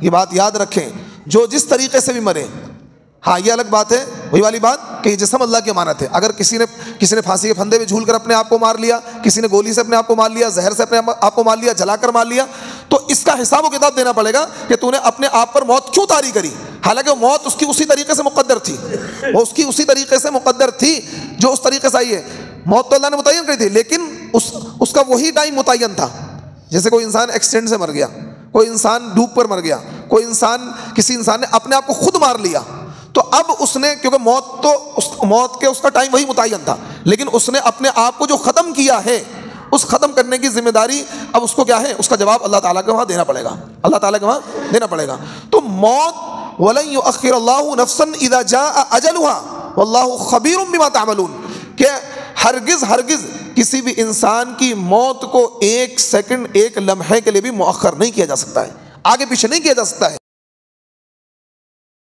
یہ بات یاد رکھیں، جو جس طریقے سے بھی مرے. ہاں یہ الگ بات ہے، وہی والی بات کہ یہ جسم اللہ کی امانت ہے. اگر کسی نے پھانسی کے پھندے پہ جھول کر اپنے آپ کو مار لیا، کسی نے گولی سے اپنے آپ کو مار لیا، زہر سے اپنے آپ کو مار لیا، جلا کر مار لیا، تو اس کا حساب و کتاب دینا پڑے گا کہ تو نے اپنے آپ پر موت کیوں طاری کری. حالانکہ وہ موت اس کی اسی طریقے سے مقدر تھی، وہ اس کی اسی طریقے سے مقدر تھی جو اس طریقے سے آئی ہے. موت تو اللہ نے متعین کری تھی، لیکن اس کا وہی ٹائم متعین تھا. جیسے کوئی انسان ایکسیڈنٹ سے مر گیا، کوئی انسان ڈوب کر مر گیا، کوئی انسان کسی انسان نے اپنے آپ کو خود مار لیا، تو اب اس نے، کیونکہ موت کے اس کا ٹائم وہی متعین تھا، لیکن اس نے اپنے آپ کو جو ختم کیا ہے، اس ختم کرنے کی ذمہ داری اب اس کو کیا ہے، اس کا جواب اللہ تعالیٰ کے وہاں دینا پڑے گا، اللہ تعالیٰ کے وہاں دینا پڑے گا. تو موت وَلَن يُؤَخِّرَ اللَّهُ نَفْسًا إِذَا جَاءَ أَجَلُهَا وَاللَّهُ خَبِيرٌ بِمَا تَعْمَلُونَ، کہ ہرگز کسی بھی انسان کی موت کو ایک سیکنڈ، ایک لمحے کے لیے بھی مؤخر نہیں کیا جا سکتا ہے، آگے پیچھے نہیں کیا جا سکتا ہے.